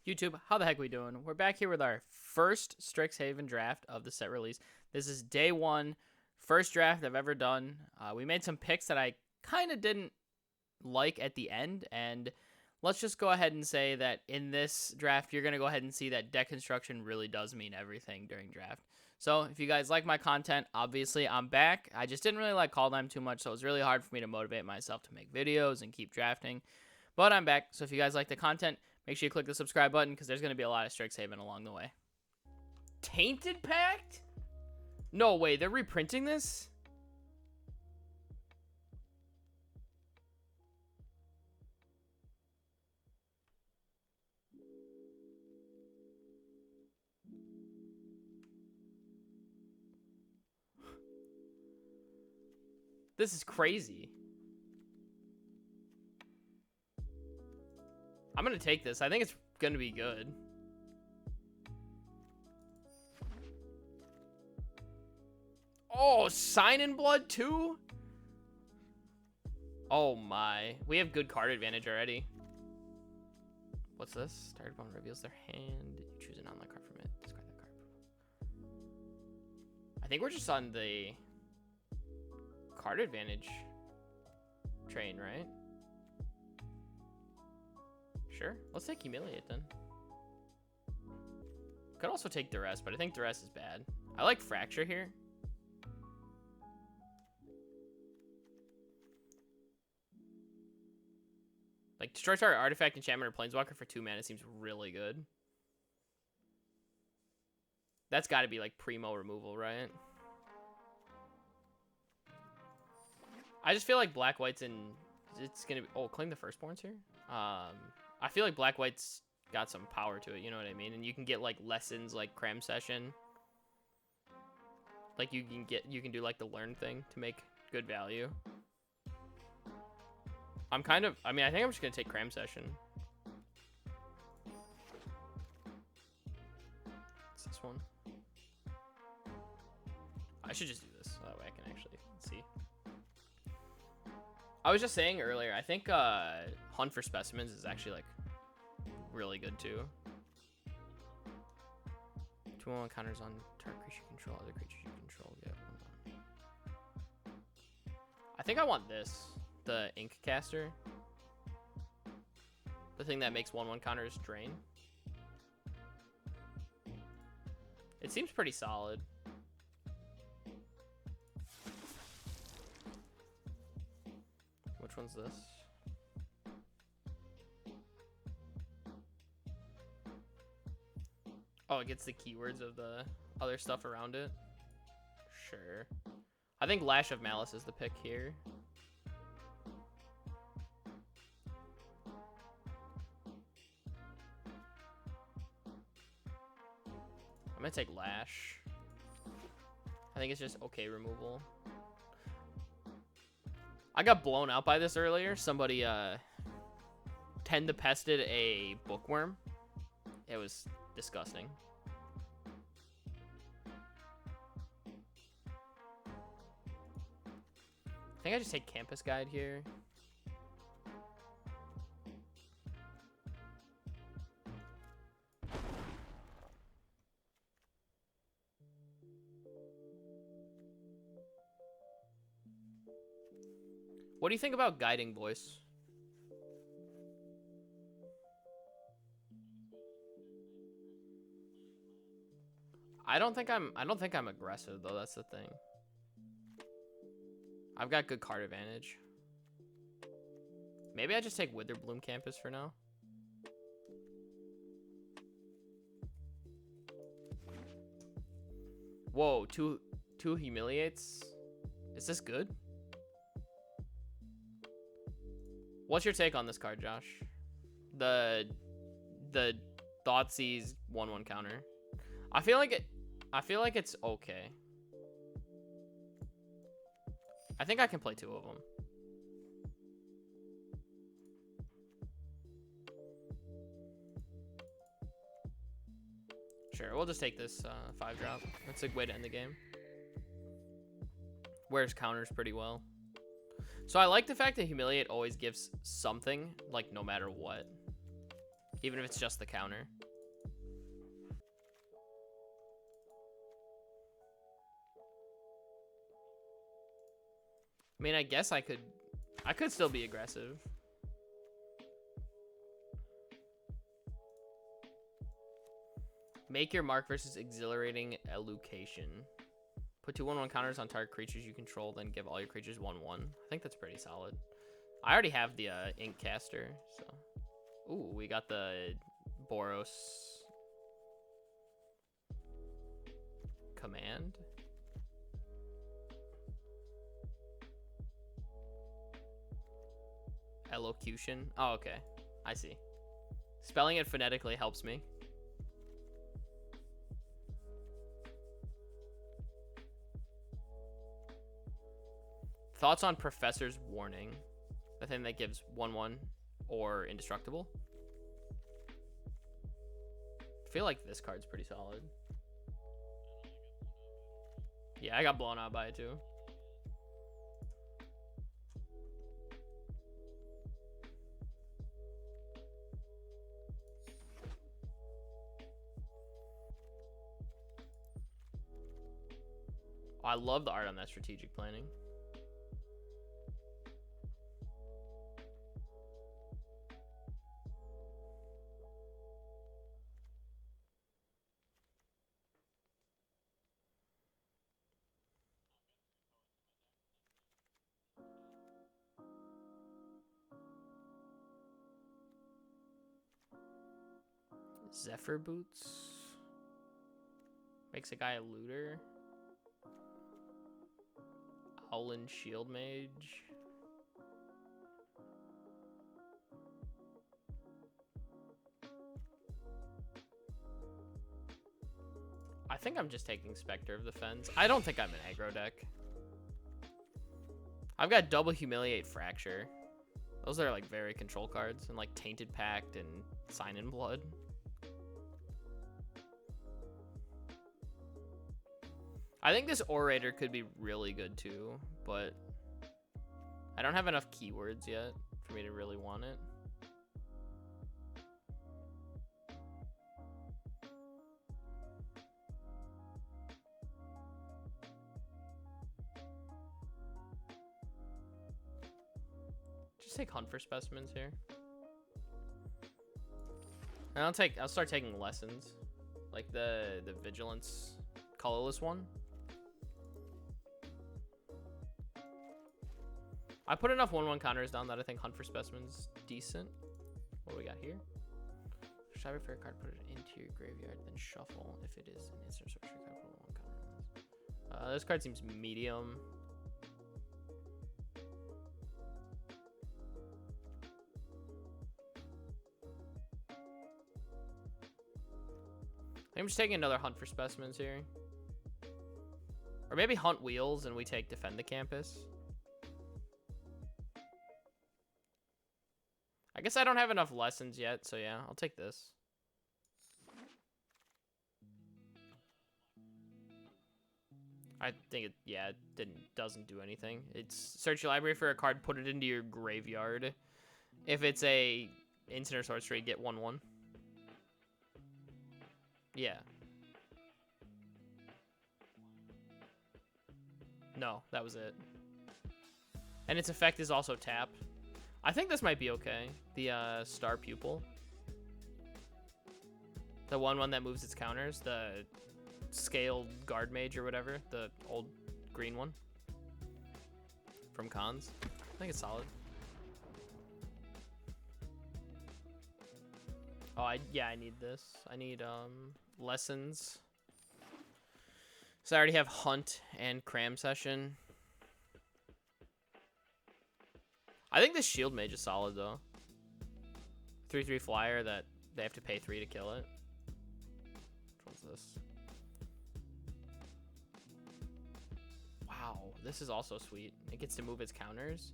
YouTube, how the heck we doing? We're back here with our first Strixhaven draft of the set release. This is day one, first draft I've ever done. We made some picks that I kind of didn't like at the end, and let's just go ahead and say that in this draft, you're going to go ahead and see that deck construction really does mean everything during draft. So if you guys like my content, obviously I'm back. I just didn't really like Call Time too much, so it was really hard for me to motivate myself to make videos and keep drafting. But I'm back, so if you guys like the content, make sure you click the subscribe button because there's going to be a lot of Strixhaven along the way. Tainted Pact? No way, they're reprinting this? This is crazy. I'm going to take this. I think it's going to be good. Oh, Sign in Blood too? Oh my. We have good card advantage already. What's this? Target opponent reveals their hand. You choose an online card from it. Discard that card. I think we're just on the card advantage train, right? Sure. Let's take Humiliate then. Could also take Duress, but I think Duress is bad. I like Fracture here. Like, destroy target artifact, enchantment, or planeswalker for 2 mana seems really good. That's got to be, like, primo removal, right? I just feel like Black-White's in... It's going to be... Oh, claim the Firstborns here? I feel like Black-White's got some power to it, you know what I mean? And you can get, like, lessons, like Cram Session. Like, you can do, like, the Learn thing to make good value. I think I'm just going to take Cram Session. What's this one? I should just do this, so that way I can actually see. I was just saying earlier, I think Hunt for Specimens is actually, like, really good, too. 2-1 counters on target creature you control, other creatures you control get 1/1. I think I want this. The Ink Caster. The thing that makes 1/1 counters drain. It seems pretty solid. Which one's this? Oh, it gets the keywords of the other stuff around it. Sure. I think Lash of Malice is the pick here. I'm gonna take Lash. I think it's just okay removal. I got blown out by this earlier. Somebody 10 to pested a Bookworm. It was disgusting. I think I just take Campus Guide here. What do you think about Guiding Voice? I don't think I'm aggressive though, that's the thing. I've got good card advantage. Maybe I just take Witherbloom Campus for now. Whoa, two Humiliates? Is this good? What's your take on this card, Josh? The Thoughtseize 1/1 counter. I feel like it's okay. I think I can play 2 of them. Sure, we'll just take this 5-drop. That's a way to end the game. Wears counters pretty well. So I like the fact that Humiliate always gives something, like, no matter what. even if it's just the counter. I mean, I guess I could still be aggressive. Make your mark versus exhilarating elocution. Put 2 1/1 counters on target creatures you control, then give all your creatures 1/1. I think that's pretty solid. I already have the ink caster, so. Ooh, we got the Boros command. Elocution. Oh, okay. I see. Spelling it phonetically helps me. Thoughts on Professor's Warning? The thing that gives 1/1 or indestructible. I feel like this card's pretty solid. Yeah, I got blown out by it too. Oh, I love the art on that strategic planning. Zephyr Boots. Makes a guy a looter. Owlin Shield Mage. I think I'm just taking Spectre of the Fens. I don't think I'm an aggro deck. I've got double Humiliate Fracture. Those are like very control cards, and like Tainted Pact and Sign in Blood. I think this Orator could be really good too, but I don't have enough keywords yet for me to really want it. Just take Hunt for Specimens here. And I'll start taking lessons. Like the Vigilance colorless one. I put enough 1/1 counters down that I think Hunt for Specimens decent. What do we got here? Shuffle for a card, put it into your graveyard, then shuffle. If it is an instant sorcery card, put 1 counter on this. This card seems medium. I'm just taking another Hunt for Specimens here. Or maybe Hunt Wheels and we take Defend the Campus. I guess I don't have enough lessons yet, so yeah, I'll take this. I think it doesn't do anything. It's search your library for a card, put it into your graveyard. If it's a instant or sorcery, get 1/1. Yeah. No, that was it. And its effect is also tap. I think this might be okay. The Star Pupil. The 1/1 that moves its counters. The Scaled Guard Mage or whatever. The old green one. From Cons. I think it's solid. Oh, I need this. I need lessons. So I already have Hunt and Cram Session. I think this Shield Mage is solid though. 3/3 flyer that they have to pay 3 to kill it. Which one's this? Wow, this is also sweet. It gets to move its counters.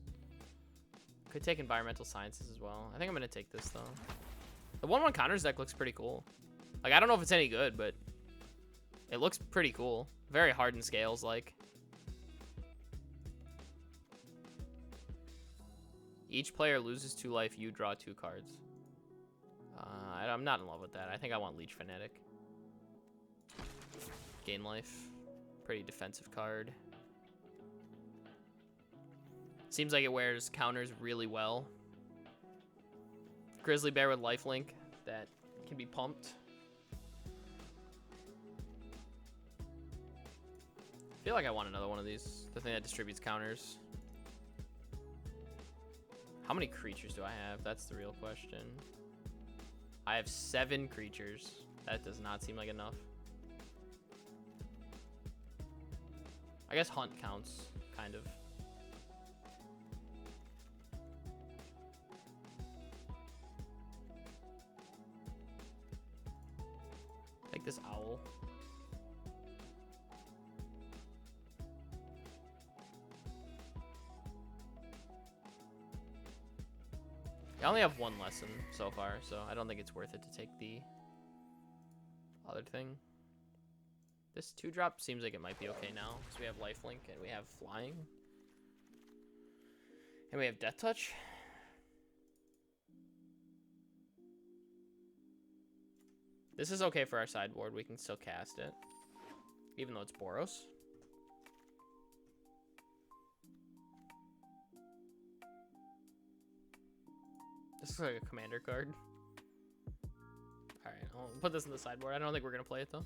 Could take Environmental Sciences as well. I think I'm gonna take this though. The 1/1 counters deck looks pretty cool. Like, I don't know if it's any good, but it looks pretty cool. Very Hardened Scales like. Each player loses 2 life. You draw 2 cards. I'm not in love with that. I think I want Leech Fanatic. Gain life. Pretty defensive card. Seems like it wears counters really well. Grizzly Bear with lifelink that can be pumped. I feel like I want another one of these. The thing that distributes counters. How many creatures do I have? That's the real question. I have 7 creatures. That does not seem like enough. I guess Hunt counts, kind of. Take this Owl. I only have 1 lesson so far, so I don't think it's worth it to take the other thing. This 2-drop seems like it might be okay now, because we have lifelink and we have flying. And we have Death Touch. This is okay for our sideboard. We can still cast it, even though it's Boros. This is like a commander card. Alright, I'll put this in the sideboard. I don't think we're going to play it, though.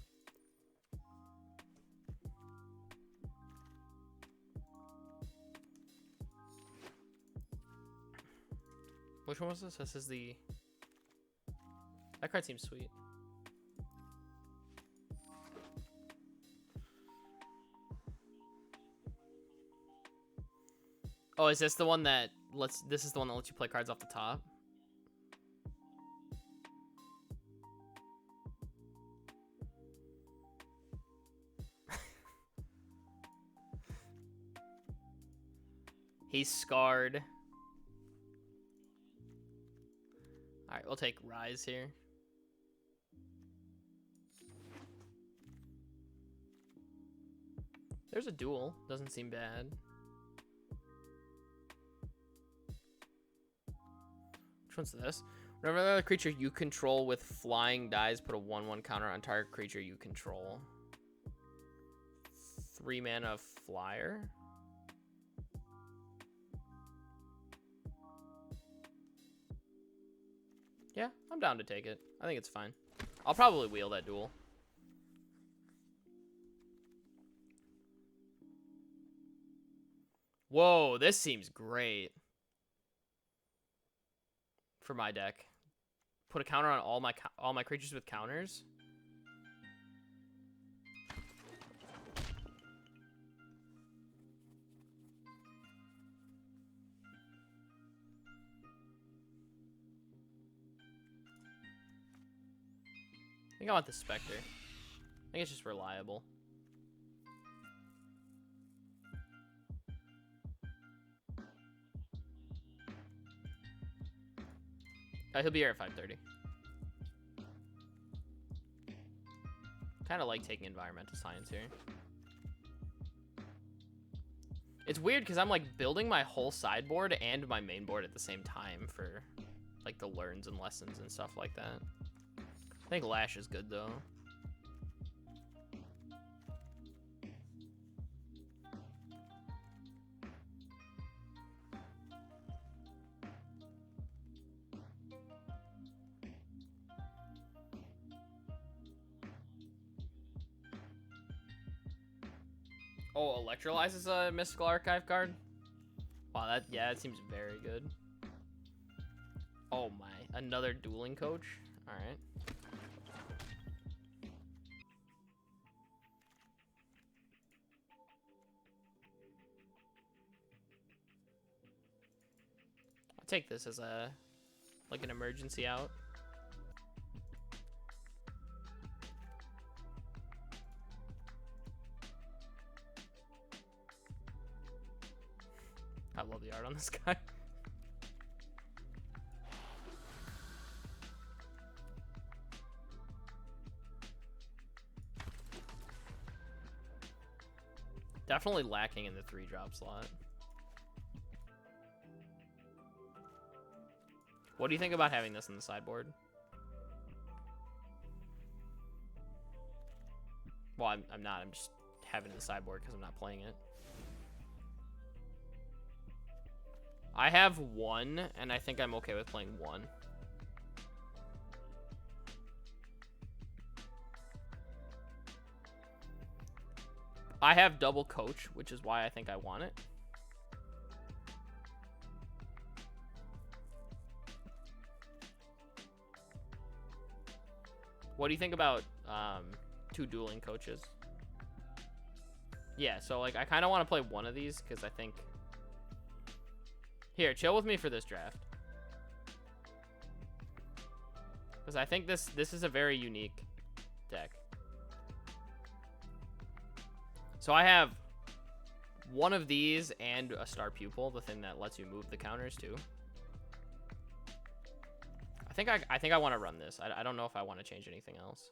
Which one was this? This is the... That card seems sweet. Oh, is this the one that lets... This is the one that lets you play cards off the top? He's scarred. Alright, we'll take Rise here. There's a duel. Doesn't seem bad. Which one's this? Whenever another creature you control with flying dies, put a 1/1 counter on target creature you control. 3 mana flyer. Yeah, I'm down to take it. I think it's fine. I'll probably wheel that duel. Whoa, this seems great. For my deck. Put a counter on all my creatures with counters. I think I want the Spectre. I think it's just reliable. He'll be here at 5:30. Kind of like taking environmental science here. It's weird because I'm like building my whole sideboard and my main board at the same time for like the learns and lessons and stuff like that. I think Lash is good though. Oh, Electrolyze is a Mystical Archive card? Wow, that seems very good. Oh my, another Dueling Coach? Alright. I'll take this as like an emergency out. I love the art on this guy. Definitely lacking in the 3-drop slot. What do you think about having this in the sideboard? Well, I'm not. I'm just having it in the sideboard because I'm not playing it. I have 1, and I think I'm okay with playing 1. I have double coach, which is why I think I want it. What do you think about 2 dueling coaches? Yeah, so like I kind of want to play one of these because I think... Here, chill with me for this draft. Because I think this is a very unique deck. So I have one of these and a star pupil, the thing that lets you move the counters too. I think I want to run this. I don't know if I want to change anything else.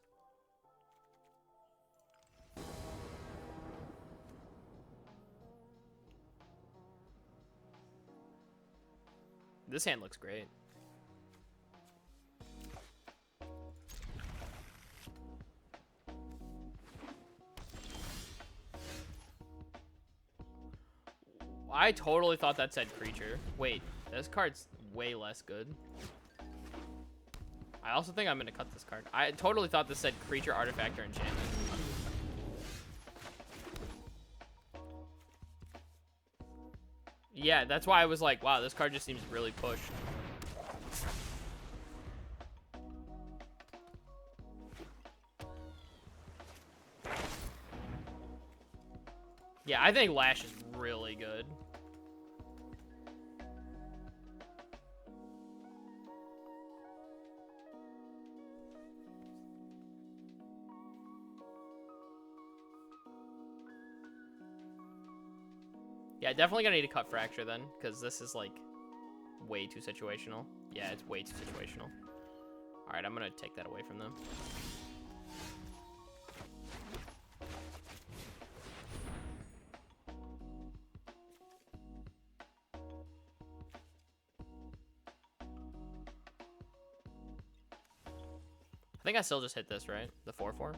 This hand looks great. I totally thought that said creature. Wait, this card's way less good. I also think I'm going to cut this card. I totally thought this said creature, artifact, or enchantment. Yeah, that's why I was like, wow, this card just seems really pushed. Yeah, I think Lash is really good. Yeah, definitely gonna need to cut Fracture then, because this is like way too situational. Yeah, it's way too situational. All right, I'm gonna take that away from them. I think I still just hit this, right? The 4/4. Well,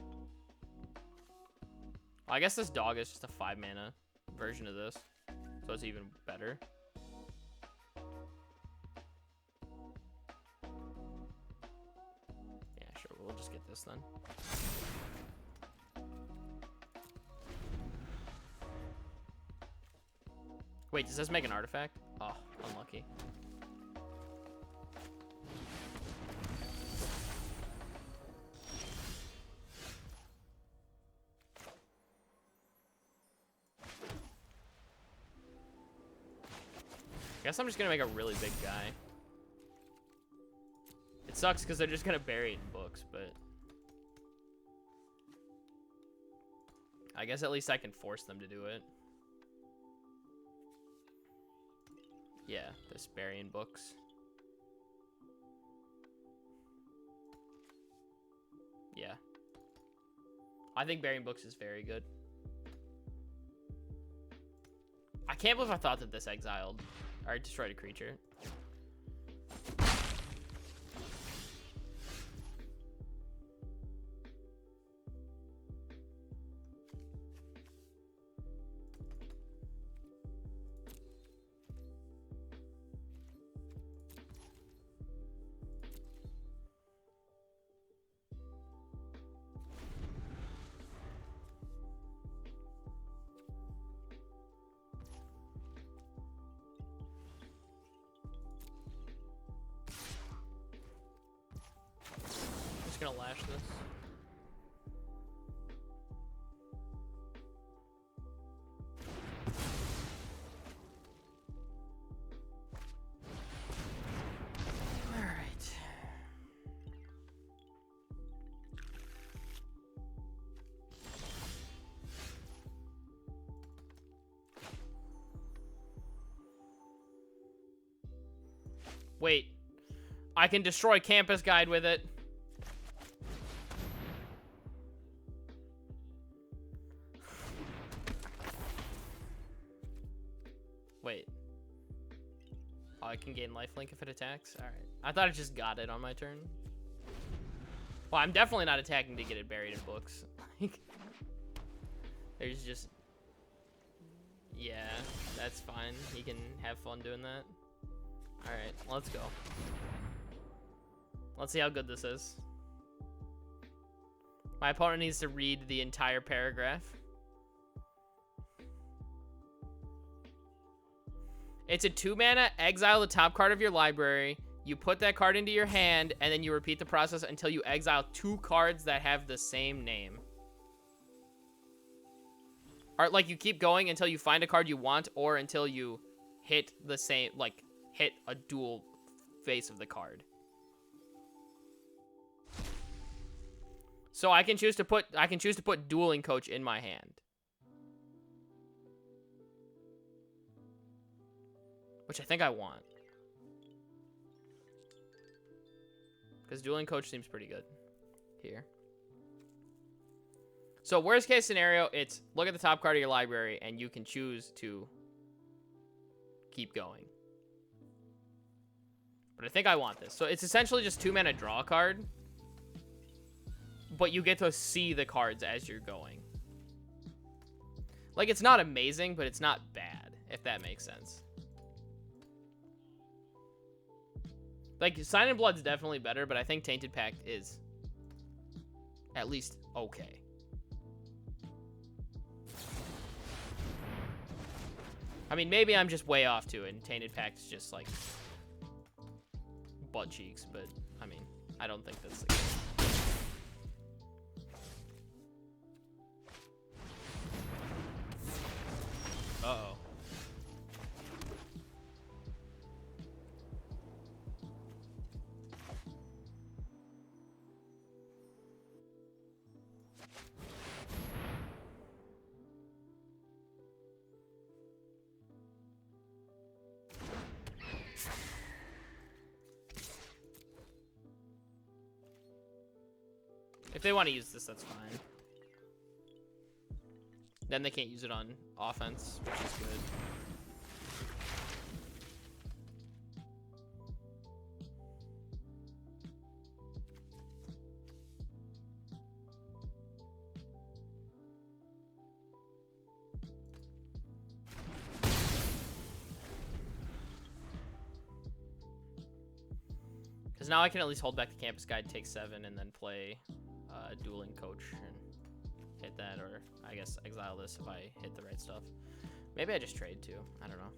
I guess this dog is just a 5 mana version of this, so it's even better. Yeah, sure. We'll just get this then. Wait, does this make an artifact? Oh, unlucky. I guess I'm just gonna make a really big guy. It sucks because they're just gonna bury it in books, but I guess at least I can force them to do it. Yeah, this bury in books. Yeah. I think burying books is very good. I can't believe I thought that this exiled or destroyed a creature. Gonna lash this. All right. Wait. I can destroy Campus Guide with it. Wait. Oh, I can gain lifelink if it attacks? Alright. I thought it just got it on my turn. Well, I'm definitely not attacking to get it buried in books. There's just... Yeah, that's fine. He can have fun doing that. Alright, let's go. Let's see how good this is. My opponent needs to read the entire paragraph. It's a 2-mana, exile the top card of your library. You put that card into your hand, and then you repeat the process until you exile 2 cards that have the same name. Or, like, you keep going until you find a card you want, or until you hit the same, like, hit a dual face of the card. So I can choose to put Dueling Coach in my hand. Which I think I want. Because Dueling Coach seems pretty good here. So worst case scenario, it's look at the top card of your library and you can choose to keep going. But I think I want this. So it's essentially just 2-mana draw a card. But you get to see the cards as you're going. Like, it's not amazing, but it's not bad, if that makes sense. Like, Sign in Blood's definitely better, but I think Tainted Pact is at least okay. I mean, maybe I'm just way off too, and Tainted Pact's just, like, butt cheeks, but, I mean, I don't think that's the case. Uh-oh. If they want to use this, that's fine. Then they can't use it on offense, which is good. Because now I can at least hold back the Campus Guide, take 7, and then play Dueling Coach and hit that, or I guess exile this if I hit the right stuff. Maybe I just trade too. I don't know.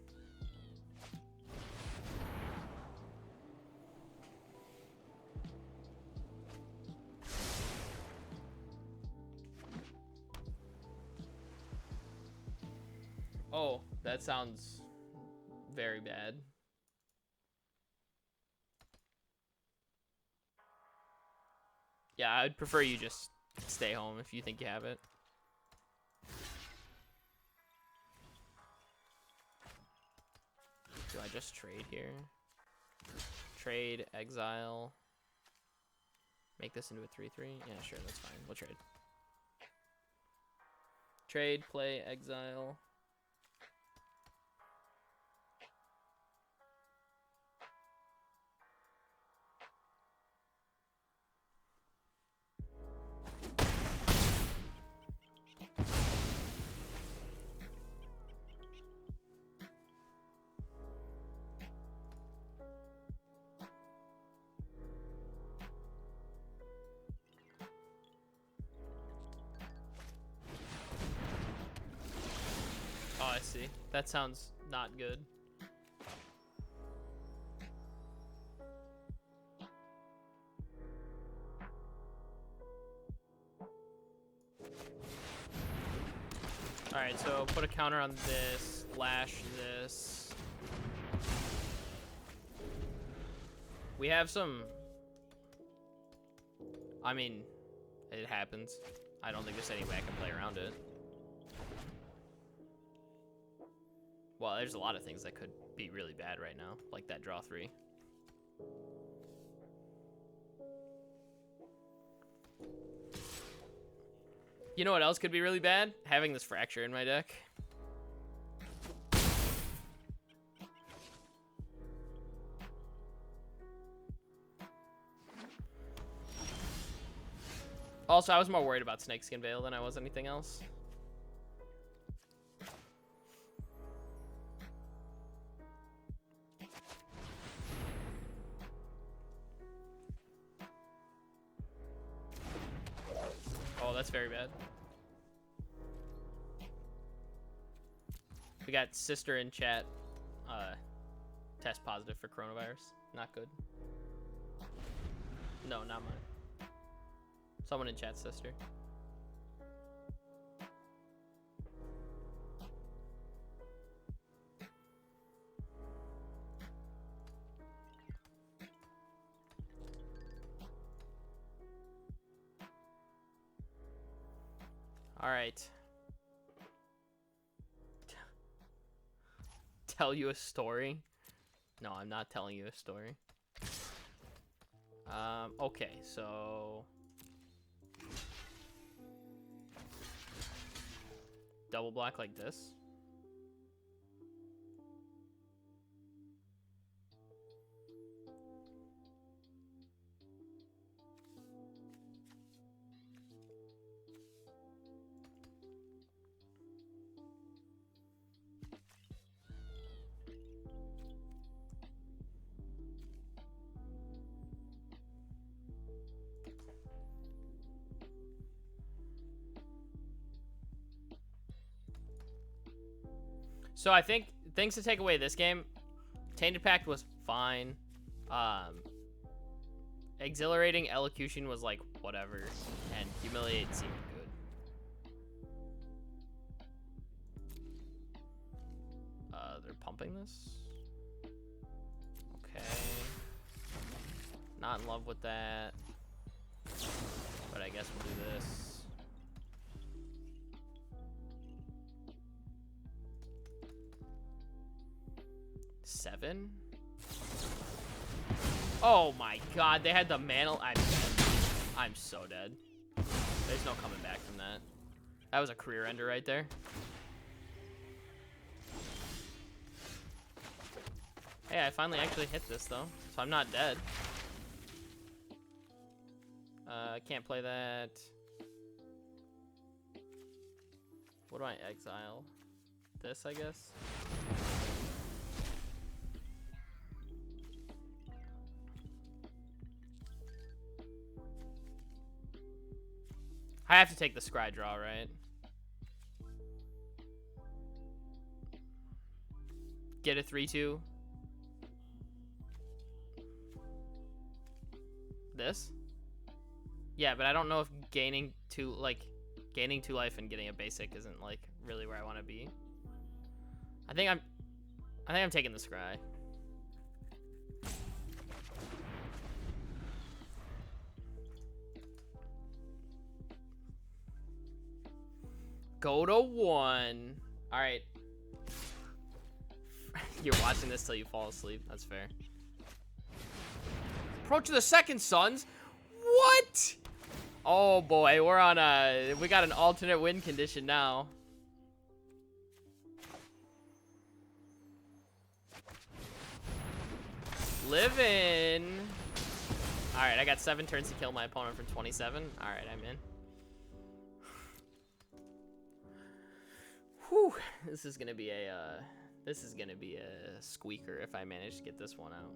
Oh, that sounds very bad. Yeah, I'd prefer you just stay home if you think you have it. Do I just trade here? Trade, exile. Make this into a 3/3? Yeah, sure, that's fine. We'll trade. Trade, play, exile. Oh, I see. That sounds not good. Alright, so put a counter on this, flash this. We have some... I mean, it happens. I don't think there's any way I can play around it. Well, there's a lot of things that could be really bad right now, like that draw 3. You know what else could be really bad? Having this Fracture in my deck. Also, I was more worried about Snakeskin Veil than I was anything else. that's very bad. We got sister in chat. Test positive for coronavirus. Not good. No, not mine. Someone in chat, sister. All right. Tell you a story? No, I'm not telling you a story. Okay, so double block like this. So I think things to take away this game. Tainted Pact was fine. Exhilarating Elocution was like whatever, and Humiliate seemed good. They're pumping this. Okay. Not in love with that, but I guess we'll do this. Seven? Oh my god, they had the mantle. I'm dead. I'm so dead. There's no coming back from that. That was a career ender right there. Hey, I finally actually hit this though, so I'm not dead. Can't play that. What do I exile? This, I guess. I have to take the scry draw, right? Get a 3-2. This? Yeah, but I don't know if gaining two life and getting a basic isn't like really where I want to be. I think I'm taking the scry. Go to 1. All right. You're watching this till you fall asleep. That's fair. Approach the second, sons. What? Oh boy, we're on we got an alternate win condition now. Living. All right, I got 7 turns to kill my opponent for 27. All right, I'm in. Whew, this is gonna be a squeaker if I manage to get this one out.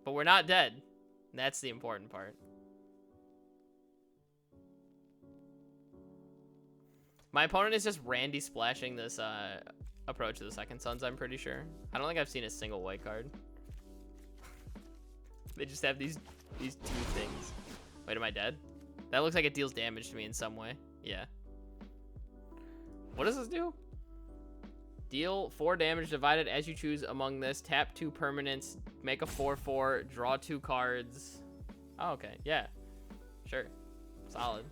But we're not dead. That's the important part. My opponent is just Randy splashing this approach to the second sons, I'm pretty sure. I don't think I've seen a single white card. They just have these 2 things. Wait, am I dead? That looks like it deals damage to me in some way. Yeah. What does this do? Deal 4 damage divided as you choose among this. Tap 2 permanents. Make a 4/4. Draw 2 cards. Oh, okay. Yeah. Sure. Solid.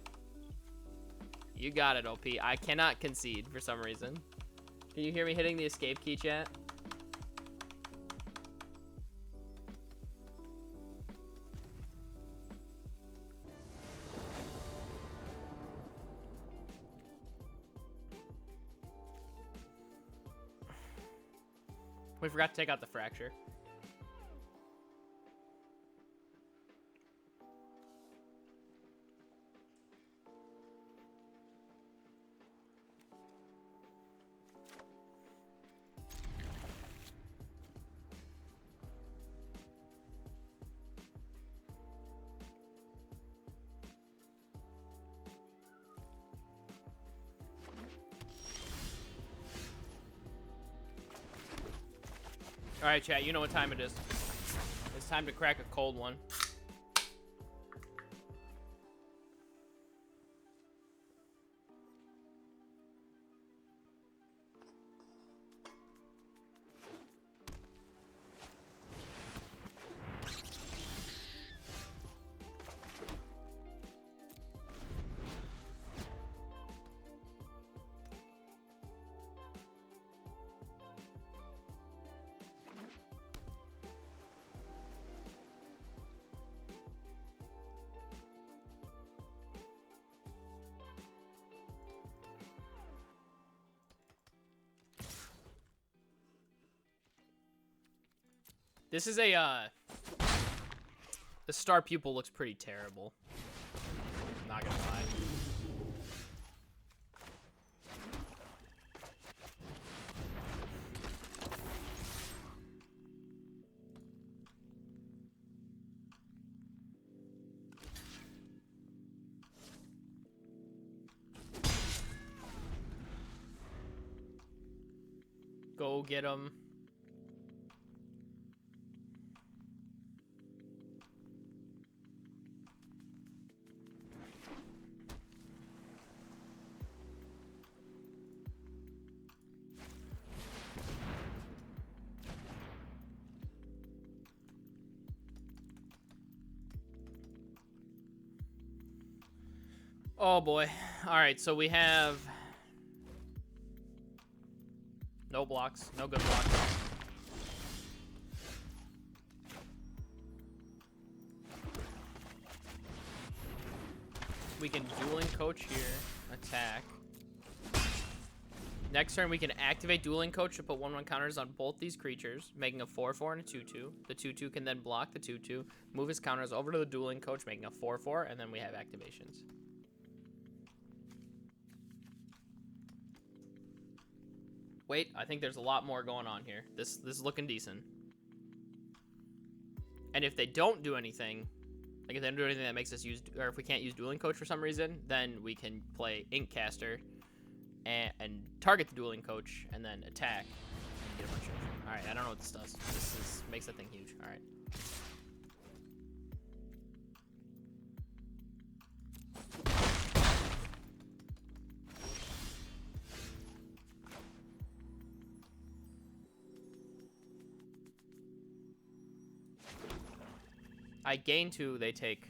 You got it, OP. I cannot concede for some reason. Can you hear me hitting the escape key, chat? We forgot to take out the fracture. All right, chat. You know what time it is. It's time to crack a cold one. This is a, the star pupil looks pretty terrible. Not gonna lie. Go get him. Oh boy. Alright, so we have no blocks, no good blocks. We can dueling coach here, attack. Next turn we can activate dueling coach to put 1/1 counters on both these creatures, making a 4/4 and a 2/2. The 2/2 can then block the 2/2, move his counters over to the dueling coach, making a 4/4, and then we have activations. Wait, I think there's a lot more going on here. This is looking decent. And if they don't do anything, like if they don't do anything that makes us use, or if we can't use dueling coach for some reason, then we can play Inkcaster and target the dueling coach and then attack and get a bunch of. All right, I don't know what this does. This makes that thing huge. All right. I gain 2, they take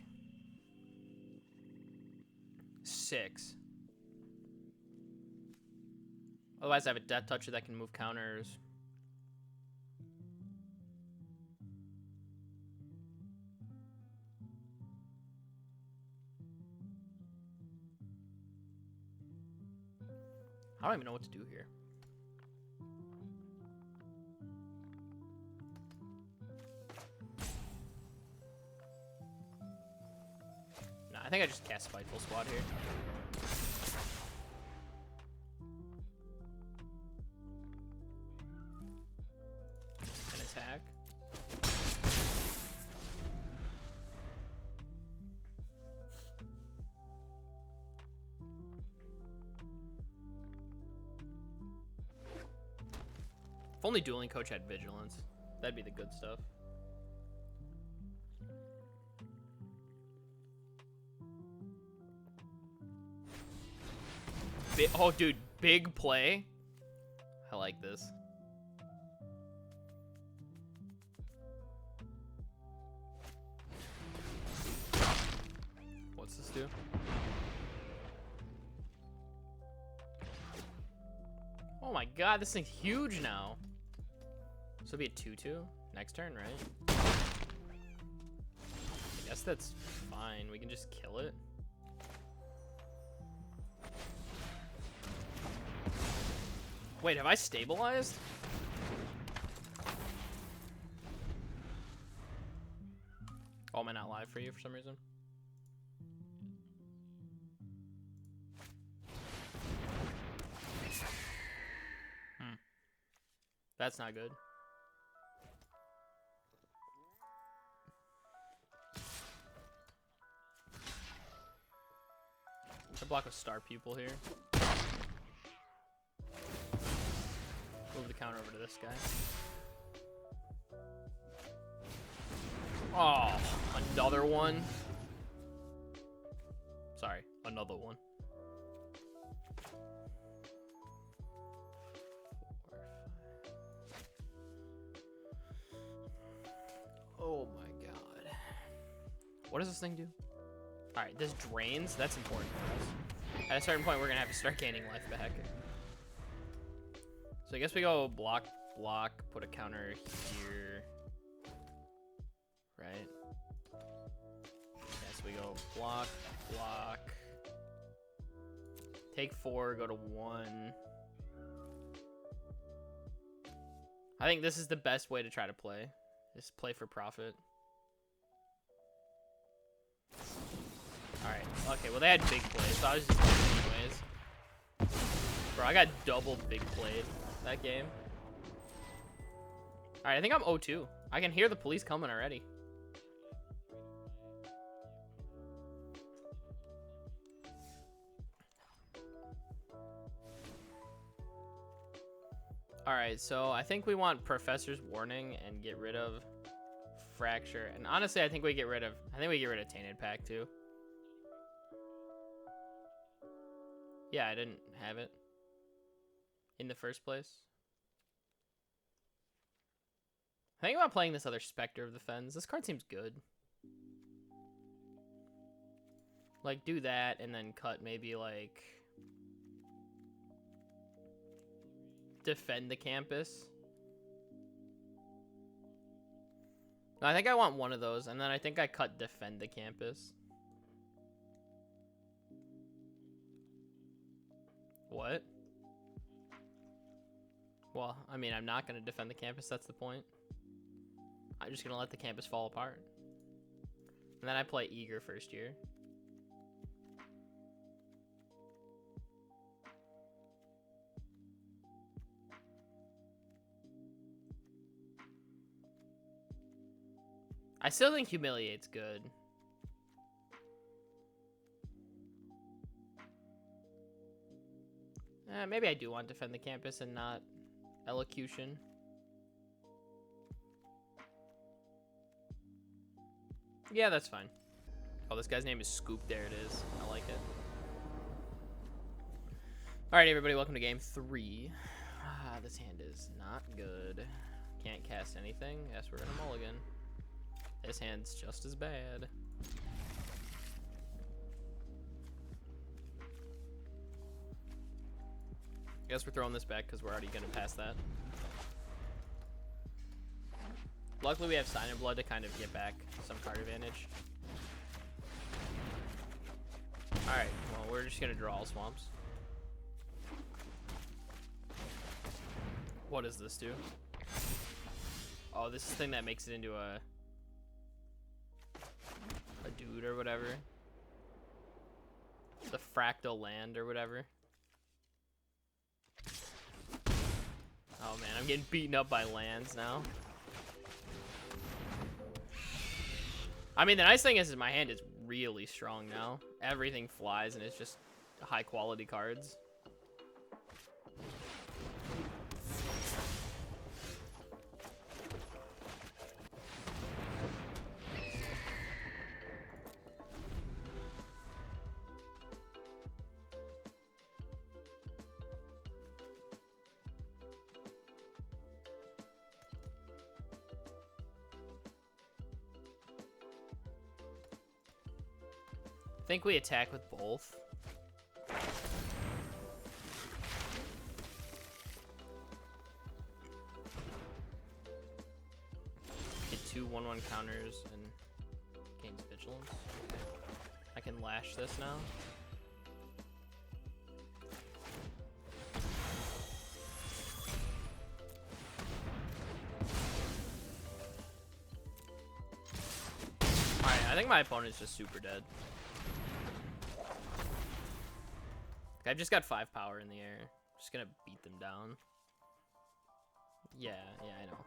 6. Otherwise, I have a Death Toucher that can move counters. I don't even know what to do here. I think I just cast Spiteful Squad here. And attack. If only Dueling Coach had Vigilance, that'd be the good stuff. Oh, dude, big play. I like this. What's this do? Oh my god, this thing's huge now. So it'll be a 2/2 next turn, right? I guess that's fine. We can just kill it. Wait, have I stabilized? Oh, am I not live for you for some reason? That's not good. I block a Star Pupil here. Move the counter over to this guy. Oh, another one. Sorry, another one. Oh my god. What does this thing do? Alright, this drains. That's important for us. At a certain point, we're gonna have to start gaining life back. So I guess we go block, block, put a counter here. Right? Yes, we go block, block. Take 4, go to 1. I think this is the best way to try to play. Just play for profit. Alright, okay, well they had big plays, so I was just doing it anyways. Bro, I got double big played that game. Alright, I think I'm 0-2. I can hear the police coming already. Alright, so I think we want Professor's Warning and get rid of Fracture. And honestly, I think we get rid of Tainted Pack too. Yeah, I didn't have it in the first place. I think about playing this other Spectre of the Fens. This card seems good. Like, do that and then cut maybe like Defend the Campus. No, I think I want one of those, and then I think I cut Defend the Campus. What? Well, I mean, I'm not going to defend the campus. That's the point. I'm just going to let the campus fall apart. And then I play Eager first year. I still think Humiliate's good. Maybe I do want to defend the campus and not Elocution. Yeah, that's fine. Oh, this guy's name is Scoop. There it is. I like it. All right, everybody, welcome to game 3. This hand is not good. Can't cast anything. Yes, we're gonna mulligan. This hand's just as bad. I guess we're throwing this back because we're already going to pass that. Luckily, we have Sign in Blood to kind of get back some card advantage. Alright, well, we're just going to draw all swamps. What does this do? Oh, this is the thing that makes it into a dude or whatever. The Fractal Land or whatever. Oh man, I'm getting beaten up by lands now. I mean, the nice thing is my hand is really strong now. Everything flies and it's just high quality cards. I think we attack with both. Get 2 1/1 counters and gains vigilance. I can lash this now. Alright, I think my opponent's just super dead. I've just got 5 power in the air. Just gonna beat them down. Yeah, I know.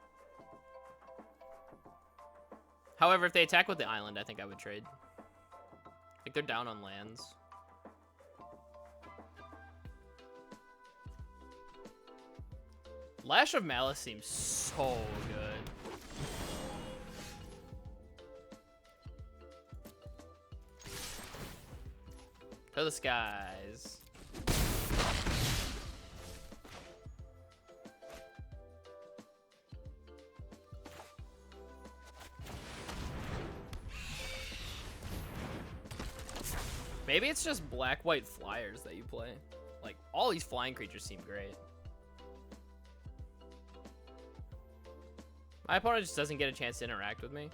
However, if they attack with the island, I think I would trade. Like, they're down on lands. Lash of Malice seems so good. To the skies. Maybe it's just black-white flyers that you play. Like, all these flying creatures seem great. My opponent just doesn't get a chance to interact with me.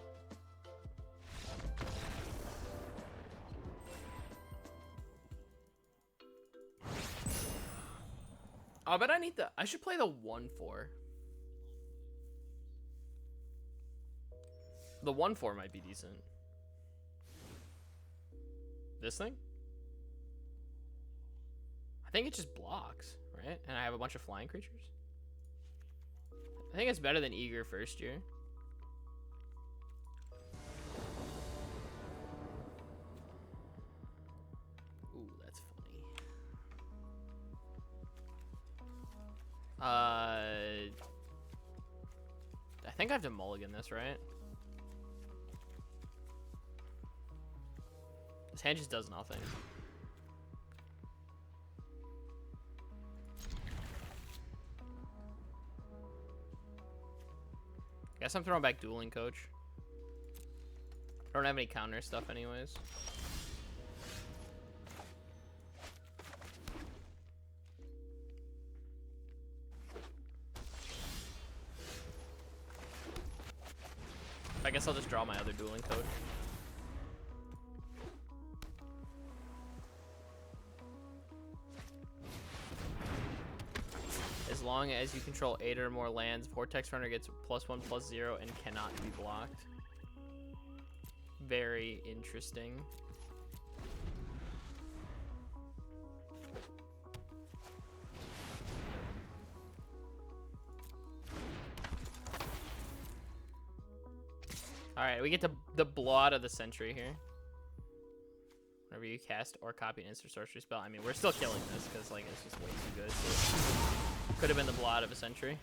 Oh, but I should play the 1/4. The 1/4 might be decent. This thing? I think it just blocks, right? And I have a bunch of flying creatures. I think it's better than Eager first year. Ooh, that's funny. I think I have to mulligan this, right? This hand just does nothing. Guess I'm throwing back Dueling Coach. I don't have any counter stuff anyways. I guess I'll just draw my other Dueling Coach. As long as you control 8 or more lands, Vortex Runner gets +1/+0 and cannot be blocked. Very interesting. Alright, we get the blood of the century here. Whenever you cast or copy an instant sorcery spell. I mean, we're still killing this because, like, it's just way too good. So could have been the blood of a century.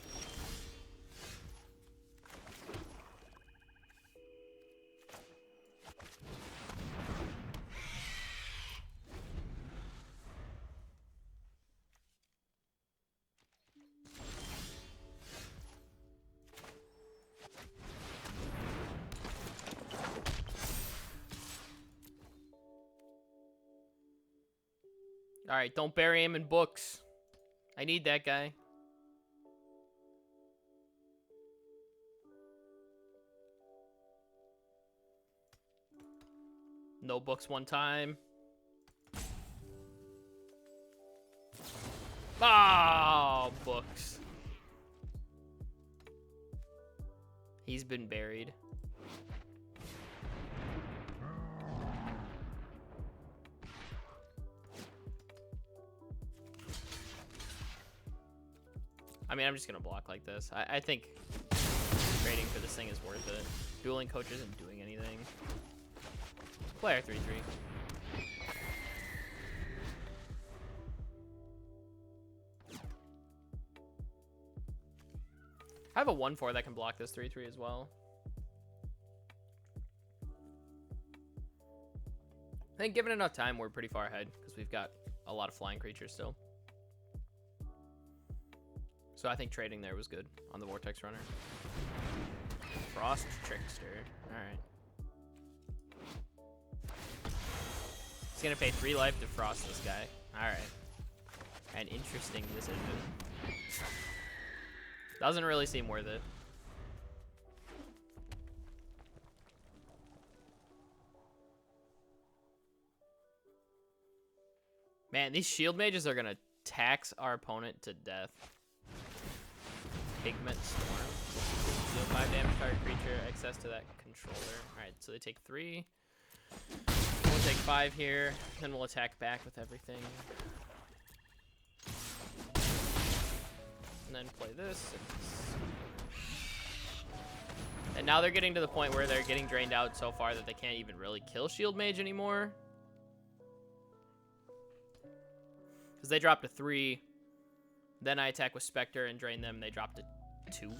All right, don't bury him in books. I need that guy. No books one time. Oh, books. He's been buried. I mean, I'm just gonna block like this. I think trading for this thing is worth it. Dueling Coach isn't doing anything. Player 3/3. I have a 1/4 that can block this 3/3 as well. I think given enough time, we're pretty far ahead because we've got a lot of flying creatures still. So I think trading there was good on the Vortex Runner. Frost Trickster. Alright. He's gonna pay 3 life to frost this guy. Alright. An interesting decision. Doesn't really seem worth it. Man, these shield mages are gonna tax our opponent to death. Pigment Storm. Deal 5 damage to target creature, access to that controller. Alright, so they take 3. We'll take 5 here, then we'll attack back with everything. And then play this. And now they're getting to the point where they're getting drained out so far that they can't even really kill Shield Mage anymore. Because they dropped to 3. Then I attack with Spectre and drain them. They dropped to 2.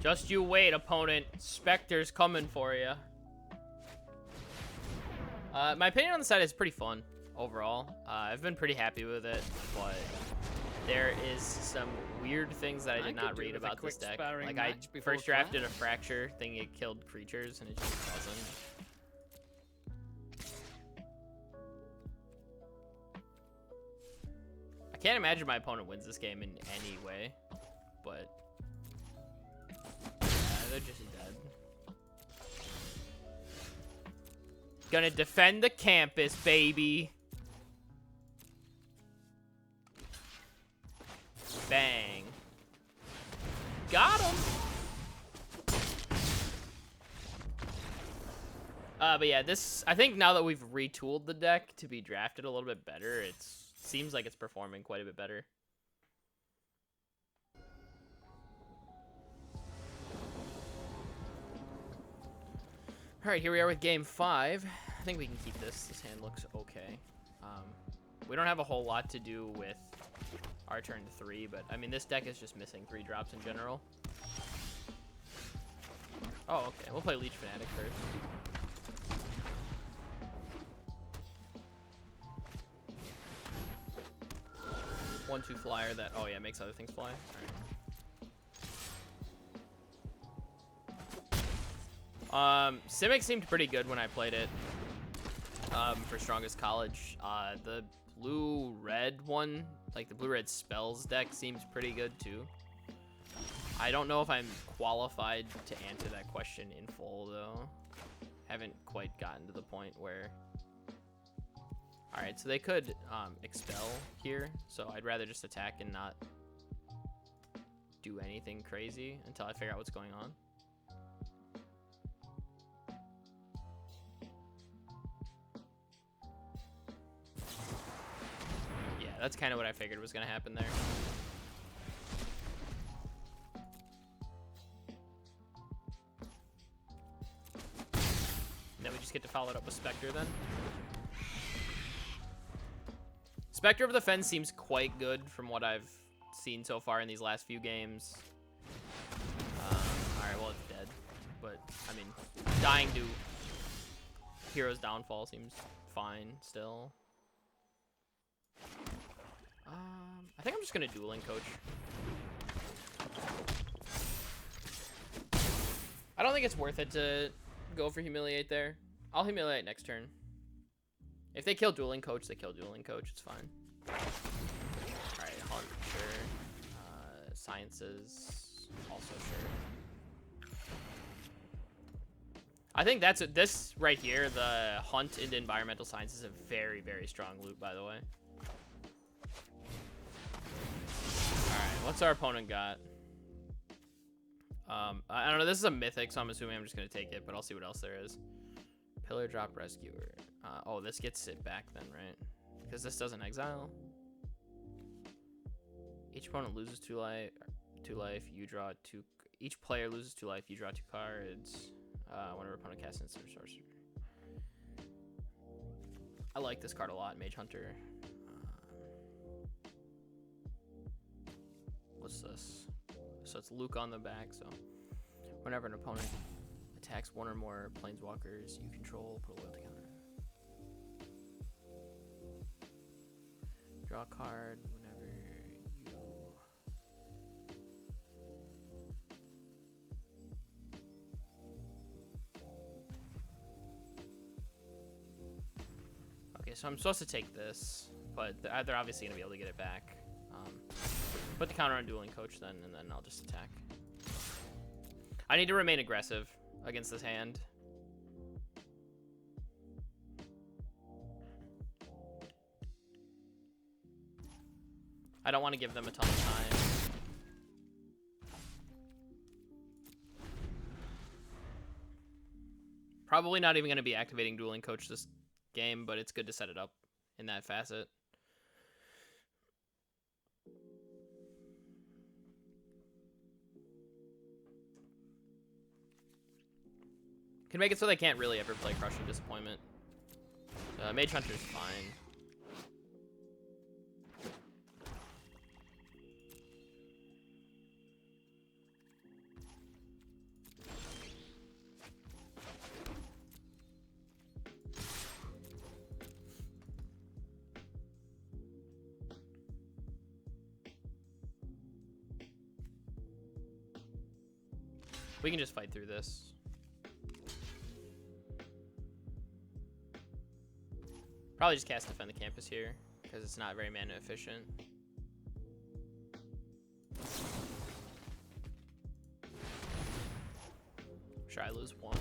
Just you wait, opponent. Spectre's coming for you. My opinion on the side is pretty fun overall. I've been pretty happy with it, but there is some weird things that I did not read about this deck. Like, I first drafted a Fracture thinking it killed creatures, and it just doesn't. I can't imagine my opponent wins this game in any way, but they're just dead. Gonna defend the campus, baby. Bang. Got him. But yeah, this, I think now that we've retooled the deck to be drafted a little bit better, it seems like it's performing quite a bit better. All right, here we are with game 5. I think we can keep this. This hand looks okay. We don't have a whole lot to do with our turn 3, but I mean, this deck is just missing 3 drops in general. Oh, okay. We'll play Leech Fanatic first. One-two flyer that, oh yeah, makes other things fly. Alright. Simic seemed pretty good when I played it for Strongest College. The blue-red one, like the blue-red spells deck, seems pretty good too. I don't know if I'm qualified to answer that question in full though. Haven't quite gotten to the point where... Alright, so they could expel here, so I'd rather just attack and not do anything crazy until I figure out what's going on. Yeah, that's kind of what I figured was going to happen there. And then we just get to follow it up with Spectre then. Spectre of the Fence seems quite good from what I've seen so far in these last few games. Alright, well, it's dead. But, I mean, dying to Hero's Downfall seems fine still. I think I'm just going to Dueling Coach. I don't think it's worth it to go for Humiliate there. I'll Humiliate next turn. If they kill Dueling Coach, they kill Dueling Coach. It's fine. Alright, Hunt, sure. Sciences, also sure. I think that's this right here, the Hunt into Environmental Science, is a very, very strong loot, by the way. Alright, what's our opponent got? I don't know, this is a Mythic, so I'm assuming I'm just going to take it, but I'll see what else there is. Pillar Drop Rescuer. Oh, this gets it back then, right? Because this doesn't exile. Each opponent loses 2 life. You draw 2. Each player loses 2 life. You draw 2 cards. Whenever opponent casts instant sorcerer. I like this card a lot, Mage Hunter. What's this? So it's Luke on the back. So whenever an opponent attacks 1 or more planeswalkers you control, put a loyalty counter. Draw a card whenever you... Okay, so I'm supposed to take this, but they're obviously going to be able to get it back. Put the counter on Dueling Coach then, and then I'll just attack. I need to remain aggressive against this hand. I don't want to give them a ton of time. Probably not even going to be activating Dueling Coach this game, but it's good to set it up in that facet. Can make it so they can't really ever play Crushing Disappointment. Mage Hunter's fine. We can just fight through this. Probably just cast Defend the Campus here, because it's not very mana efficient. Sure, I lose one.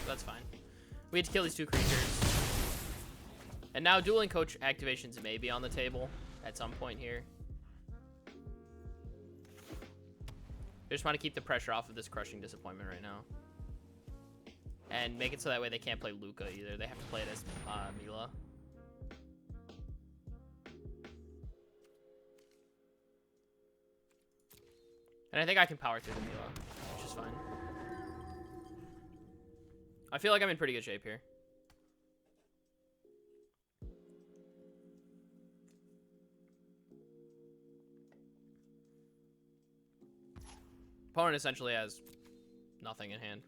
That's fine. We had to kill these two creatures. And now Dueling Coach activations may be on the table at some point here. I just want to keep the pressure off of this Crushing Disappointment right now. And make it so that way they can't play Luca either. They have to play it as Mila. And I think I can power through the Mila, which is fine. I feel like I'm in pretty good shape here. Opponent essentially has nothing in hand.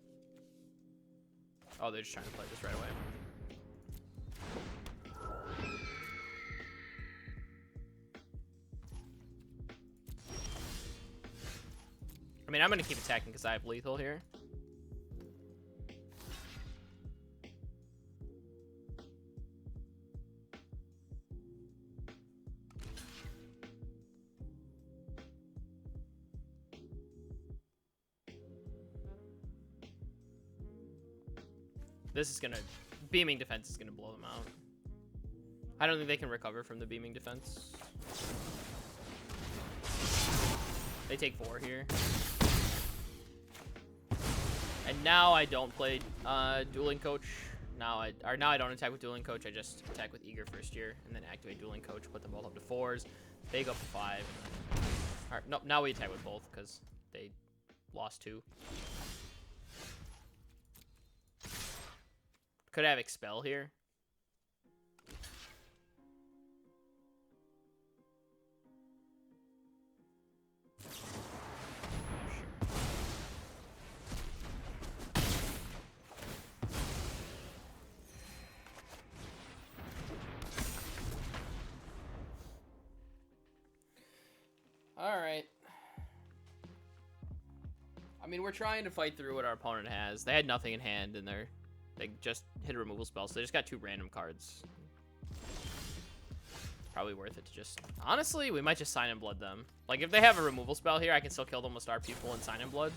Oh, they're just trying to play this right away. I mean, I'm going to keep attacking because I have lethal here. This is gonna... Beaming defense is gonna blow them out. I don't think they can recover from the beaming defense. They take 4 here. And now I don't play Dueling Coach. Now I don't attack with Dueling Coach. I just attack with Eager first year and then activate Dueling Coach. Put them both up to 4s. They go up to 5. All right, no, now we attack with both because they lost 2. Could I have Expel here? All right. I mean, we're trying to fight through what our opponent has. They had nothing in hand, and they just hit a removal spell, so they just got 2 random cards. It's probably worth it to just... Honestly, we might just Sign in Blood them. Like, if they have a removal spell here, I can still kill them with Star People and Sign in Blood.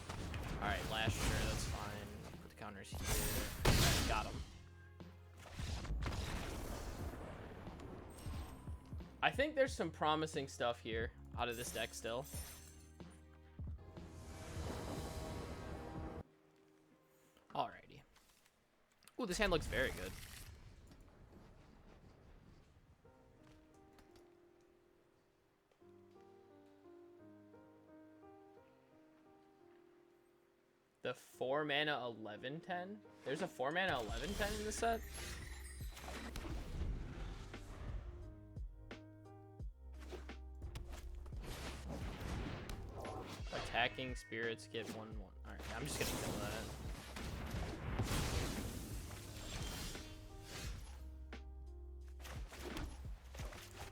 All right, Lash, sure, that's fine. Put the counters here. All right, got him. I think there's some promising stuff here out of this deck still. Alrighty. Ooh, this hand looks very good. The 4 mana 11/10? There's a 4 mana 11/10 in the set? Attacking spirits get 1/1. Alright, I'm just gonna kill that.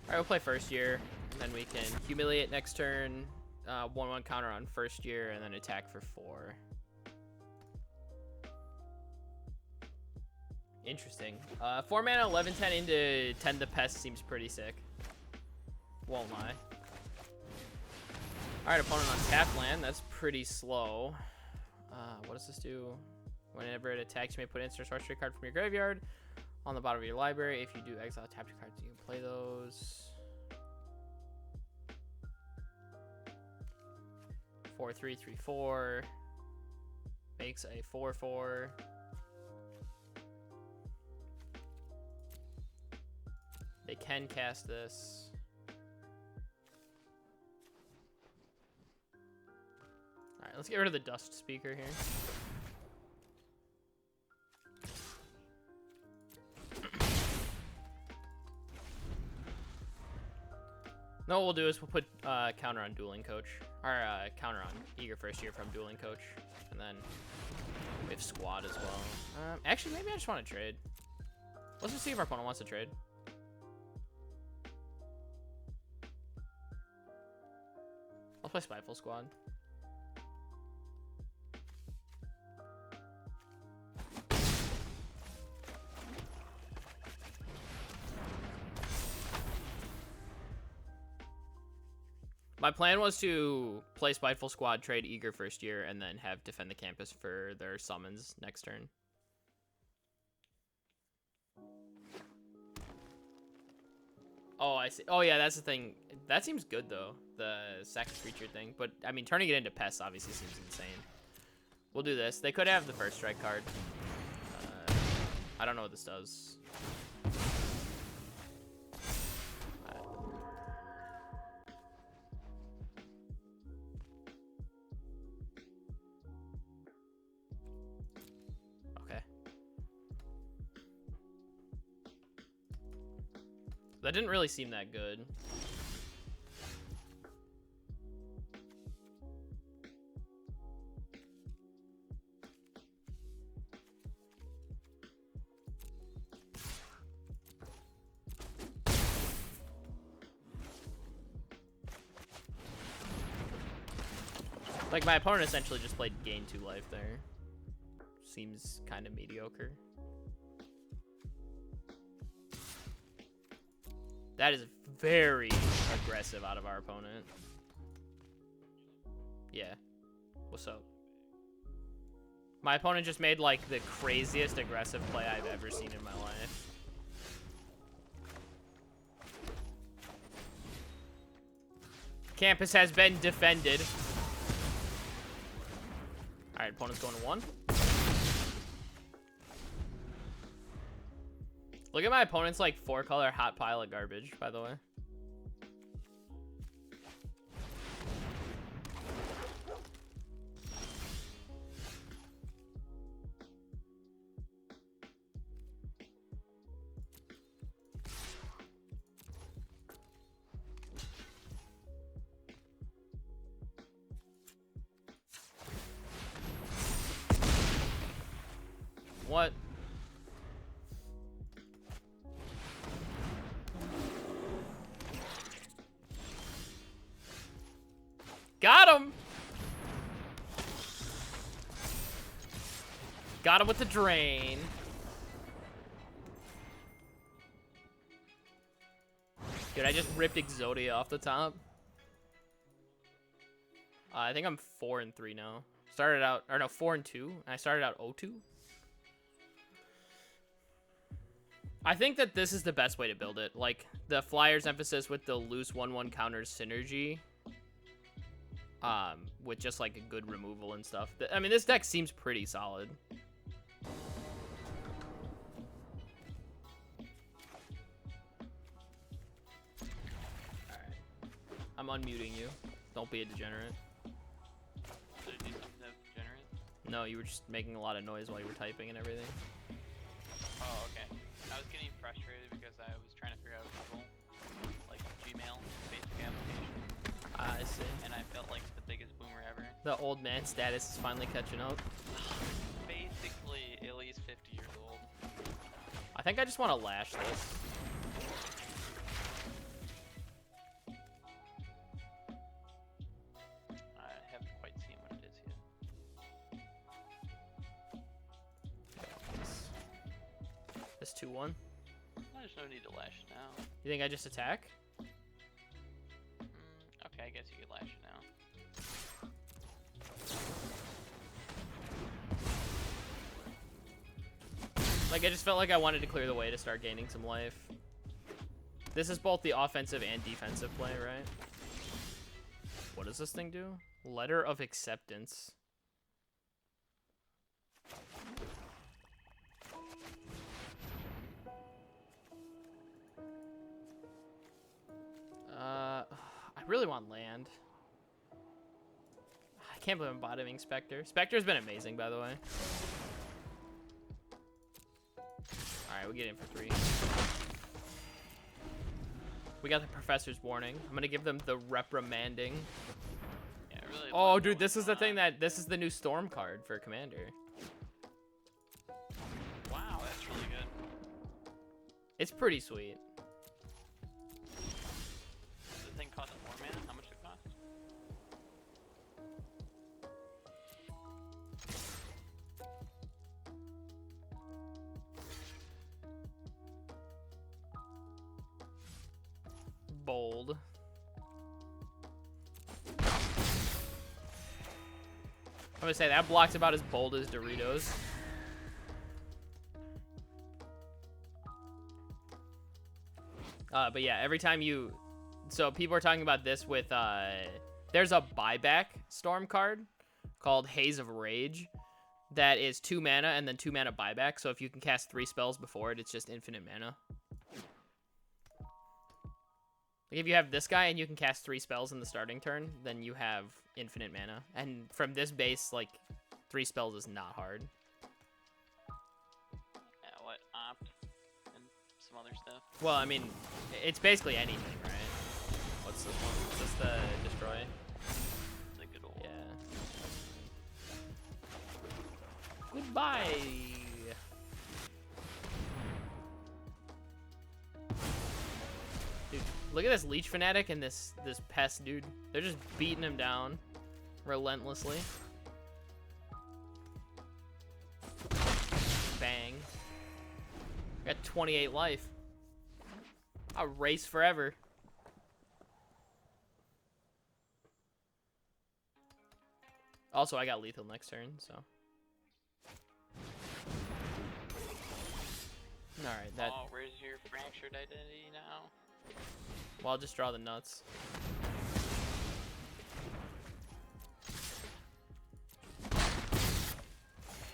Alright, we'll play first year, and then we can humiliate next turn, 1/1 counter on first year, and then attack for 4. Interesting. 4 mana 11/10 into 10 the Pest seems pretty sick. Won't lie. Alright, opponent on tap land. That's pretty slow. What does this do? Whenever it attacks, you may put an instant sorcery card from your graveyard on the bottom of your library. If you do exile tap your cards, you can play those. 4/3/3/4 makes a 4/4. They can cast this. Alright, let's get rid of the Dust Speaker here. No, what we'll do is we'll put counter on Dueling Coach. Or counter on Eager first year from Dueling Coach. And then we have Squad as well. Actually, maybe I just want to trade. Let's just see if our opponent wants to trade. I'll play Spiteful Squad. My plan was to play Spiteful Squad, trade Eager first year, and then have Defend the Campus for their summons next turn. Oh, I see. Oh, yeah, that's the thing. That seems good, though, the second creature thing. But, I mean, turning it into pests obviously seems insane. We'll do this. They could have the first strike card. I don't know what this does. Okay. That didn't really seem that good. Like, my opponent essentially just played gain 2 life there. Seems kind of mediocre. That is very aggressive out of our opponent. Yeah. What's up? My opponent just made, like, the craziest aggressive play I've ever seen in my life. Campus has been defended. Alright, opponent's going to 1. Look at my opponent's, like, 4-color hot pile of garbage, by the way. What? Got him! Got him with the drain. Dude, I just ripped Exodia off the top. I think I'm 4-3 now. Started out, or no, 4-2. I started out 0-2. I think that this is the best way to build it. Like, the Flyers emphasis with the loose 1/1 counters synergy. With just, like, a good removal and stuff. I mean, this deck seems pretty solid. Alright. I'm unmuting you. Don't be a degenerate. Did I do something degenerate? No, you were just making a lot of noise while you were typing and everything. Oh, okay. I was getting frustrated because I was trying to figure out Google, like Gmail, basic application. I see. And I felt like the biggest boomer ever. The old man status is finally catching up. Basically, at least 50 years old. I think I just want to lash this. I haven't quite seen what it is yet. This 2-1. There's no need to lash it now. You think I just attack? Okay, I guess you could lash it now. Like, I just felt like I wanted to clear the way to start gaining some life. This is both the offensive and defensive play, right? What does this thing do? Letter of Acceptance. I really want land. I can't believe I'm bottoming Spectre. Spectre's been amazing, by the way. Alright, we get in for 3. We got the Professor's Warning. I'm gonna give them the Reprimanding. Yeah, really. Oh, dude, this is the thing that... This is the new Storm card for Commander. Wow, that's really good. It's pretty sweet. Does the thing cost more mana? How much does it cost? Bold. gonna say that block's about as bold as Doritos. But yeah, every time you... So people are talking about this with... There's a buyback storm card called Haze of Rage that is 2 mana and then 2 mana buyback. So if you can cast 3 spells before it, it's just infinite mana. Like if you have this guy and you can cast 3 spells in the starting turn, then you have infinite mana. And from this base, like, 3 spells is not hard. Yeah, what? Opt and some other stuff. Well, I mean, it's basically anything, right? What's this one? Is this the destroy? It's a good old. Yeah. Goodbye. Dude, look at this leech fanatic and this pest dude. They're just beating him down relentlessly. Bang. Got 28 life. I'll race forever. Also, I got lethal next turn, so. Alright, that... Oh, where's your fractured identity now? Well, I'll just draw the nuts.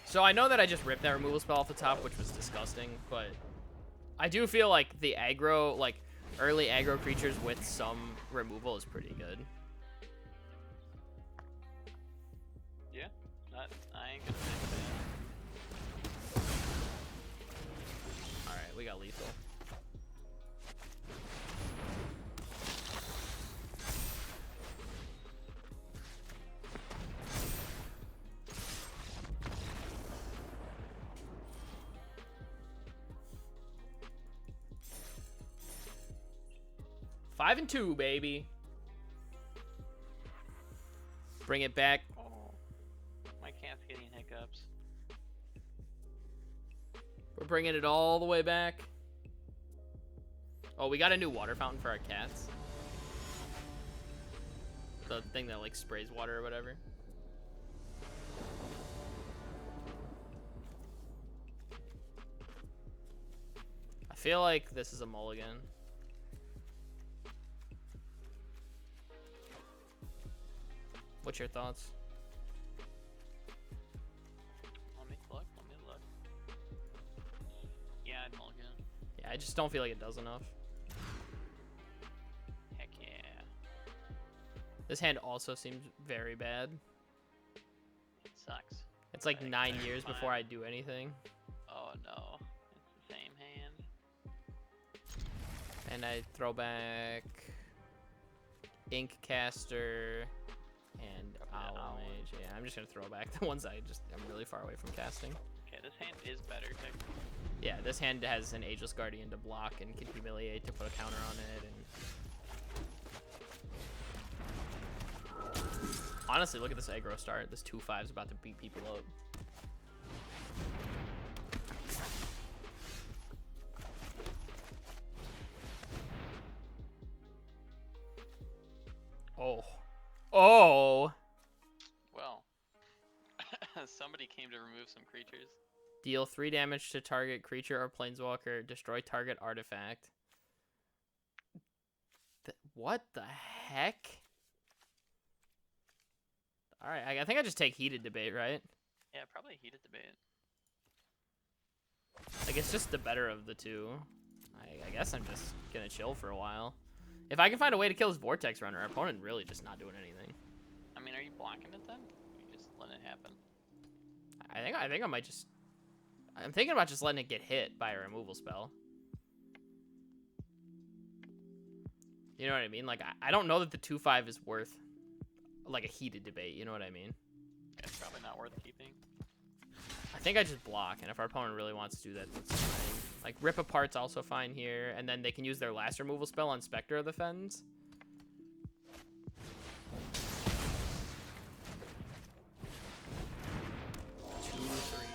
So I know that I just ripped that removal spell off the top, which was disgusting, but I do feel like the aggro, like early aggro creatures with some removal is pretty good. Yeah, I ain't gonna say that. Alright, we got lethal. Five and 2, baby. Bring it back. Oh, my cat's getting hiccups. We're bringing it all the way back. Oh, we got a new water fountain for our cats. The thing that like sprays water or whatever. I feel like this is a mulligan. What's your thoughts? Let me look. Yeah, I'd mulligan. Yeah, I just don't feel like it does enough. Heck yeah. This hand also seems very bad. It sucks. It's like Like, 9 that's years fine. before I do anything. Oh no, it's the same hand. And I throw back Ink Caster and Owl Mage. Yeah, I'm just gonna throw back the ones I'm really far away from casting. Okay, this hand is better technically. Yeah, this hand has an Ageless Guardian to block and can Humiliate to put a counter on it. And honestly, look at this aggro start. This 2/5 is about to beat people up. Oh. Oh! Well, somebody came to remove some creatures. Deal 3 damage to target creature or planeswalker. Destroy target artifact. What the heck? Alright, I think I just take Heated Debate, right? Yeah, probably Heated Debate. Like, it's just the better of the two. I guess I'm just gonna chill for a while. If I can find a way to kill his Vortex Runner, our opponent really just not doing anything. I mean, are you blocking it then? Or you just letting it happen? I think I might just... I'm thinking about just letting it get hit by a removal spell. You know what I mean? Like, I don't know that the 2/5 is worth, like, a Heated Debate. You know what I mean? Yeah, it's probably not worth keeping. I think I just block, and if our opponent really wants to do that, that's fine. Like, Rip Apart's also fine here, and then they can use their last removal spell on Spectre of the Fens. Two, three.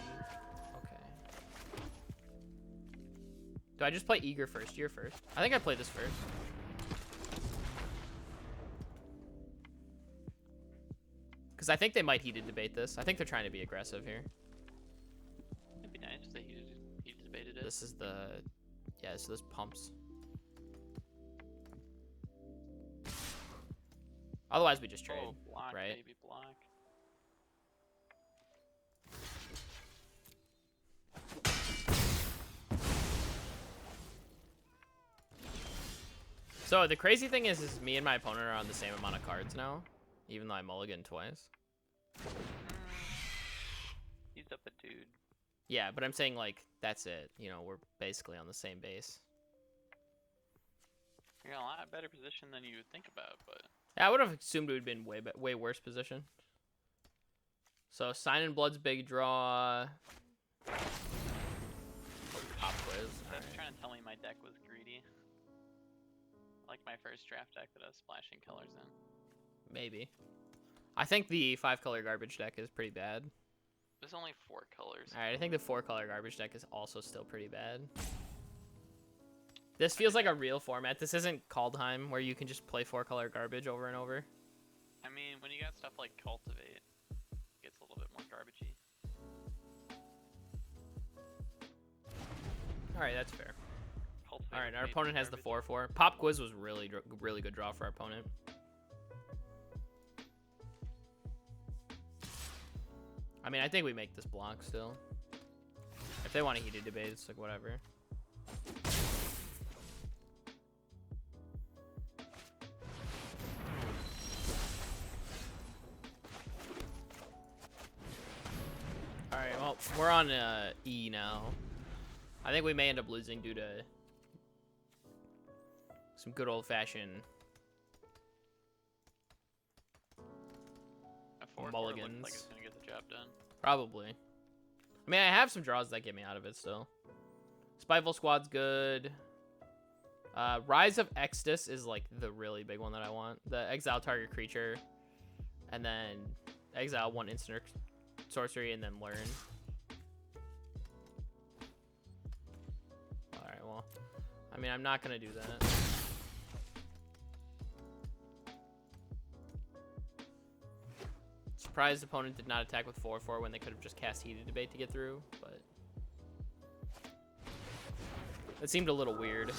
Okay. Do I just play Eager first? You're first. I think I play this first. Because I think they might heated debate this. I think they're trying to be aggressive here. It'd be nice if they heated debated it. This is the... Yeah, so this pumps. Otherwise, we just trade, Oh, block, right? baby, block. So the crazy thing is me and my opponent are on the same amount of cards now, even though I mulliganed twice. He's up a dude. Yeah, but I'm saying, like, that's it. You know, we're basically on the same base. You're in a lot better position than you would think about, but... Yeah, I would have assumed it would have been way worse position. So, Sign in Blood's big draw. Pop quiz. That's trying to tell me my deck was greedy. Like my first draft deck that I was splashing colors in. Maybe. I think the 5-color garbage deck is pretty bad. There's only 4 colors. Alright, I think the 4-color garbage deck is also still pretty bad. This feels like a real format. This isn't Kaldheim, where you can just play 4-color garbage over and over. I mean, when you got stuff like Cultivate, it gets a little bit more garbagey. Alright, that's fair. Cultivate Alright, was our made opponent for has the garbage. 4-4. Pop quiz was really good draw for our opponent. I mean, I think we make this block still. If they want to heated debate, it's like whatever. Alright, well, we're on E now. I think we may end up losing due to some good old-fashioned A 4/4 mulligans. looks like it's gonna get the job done. Probably. I mean, I have some draws that get me out of it still. Spiteful Squad's good. Rise of Exodus is like the really big one that I want. The exile target creature, and then exile 1 instant sorcery, and then learn. Alright, well, I mean, I'm not gonna do that. Surprised opponent did not attack with 4/4 when they could have just cast heated debate to get through, but it seemed a little weird.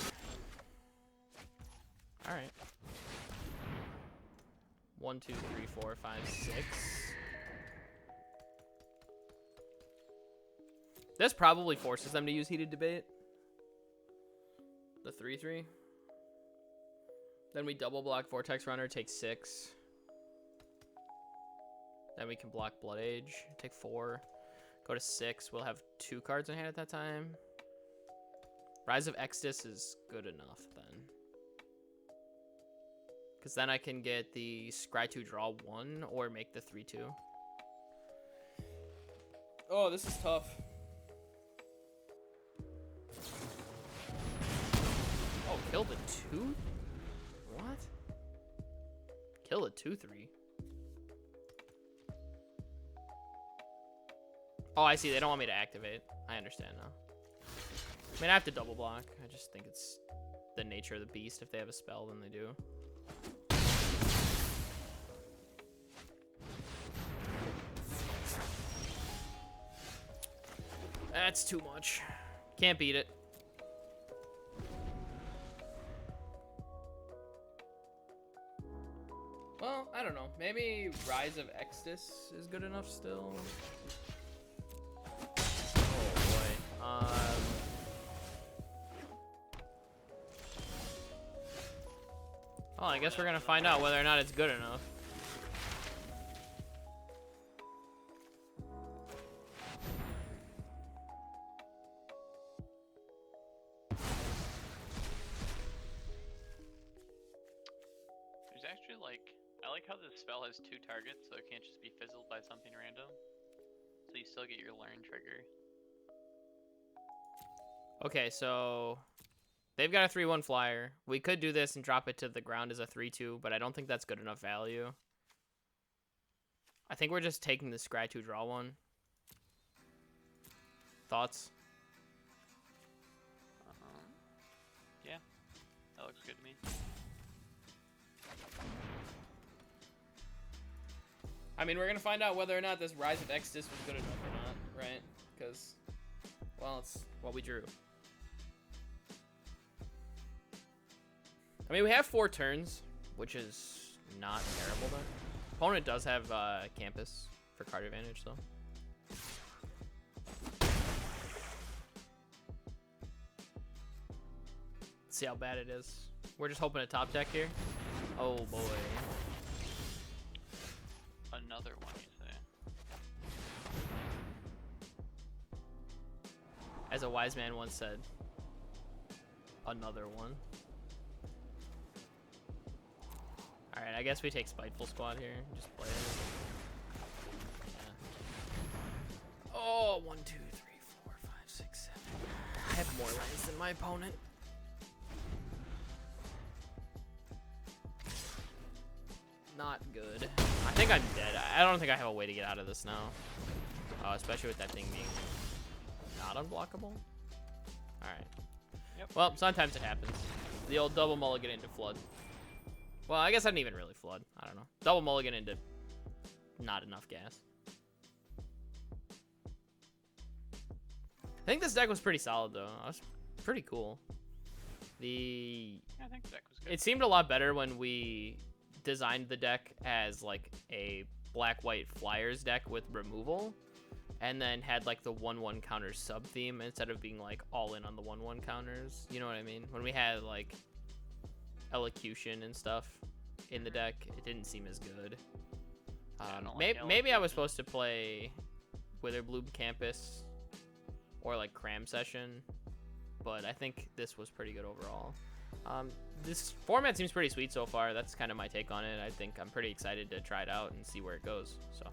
All right. 1, 2, 3, 4, 5, 6. This probably forces them to use heated debate. The 3/3. Then we double block Vortex Runner, take 6. Then we can block Blood Age, take 4. Go to 6. We'll have 2 cards in hand at that time. Rise of Exodus is good enough then. Because then I can get the Scry 2 draw 1 or make the 3/2. Oh, this is tough. Oh, kill the 2? What? Kill the 2/3. Oh, I see. They don't want me to activate. I understand now. I mean, I have to double block. I just think it's the nature of the beast. If they have a spell, then they do. That's too much. Can't beat it. Well, I don't know. Maybe Rise of Exodus is good enough still. Well, I guess we're gonna find out whether or not it's good enough. There's actually I like how this spell has 2 targets, so it can't just be fizzled by something random. So you still get your learn trigger. Okay, so they've got a 3/1 flyer. We could do this and drop it to the ground as a 3/2, but I don't think that's good enough value. I think we're just taking the Scry 2 draw 1. Thoughts? Yeah, that looks good to me. I mean, we're gonna find out whether or not this Rise of Exodus was good enough or not, right? Because, well, it's what we drew. I mean, we have 4 turns, which is not terrible though. Opponent does have campus for card advantage though. Let's see how bad it is. We're just hoping a top deck here. Oh boy. Another one, you say? As a wise man once said, another one. Alright, I guess we take Spiteful Squad here. Just play it. Yeah. Oh, 1, 2, 3, 4, 5, 6, 7. I have more lands than my opponent. Not good. I think I'm dead. I don't think I have a way to get out of this now. Especially with that thing being not unblockable. Alright. Yep. Well, sometimes it happens. The old double mulligan into flood. Well, I guess I didn't even really flood. I don't know. Double mulligan into not enough gas. I think this deck was pretty solid, though. It was pretty cool. Yeah, I think the deck was good. It seemed a lot better when we designed the deck as like a black-white flyers deck with removal, and then had like the 1/1 counter sub theme instead of being like all in on the 1/1 counters. You know what I mean? When we had like elocution and stuff in the deck, it didn't seem as good. Maybe I was supposed to play Witherbloom Campus or like Cram Session, but I think this was pretty good overall. This format seems pretty sweet so far. That's kind of my take on it. I think I'm pretty excited to try it out and see where it goes. So.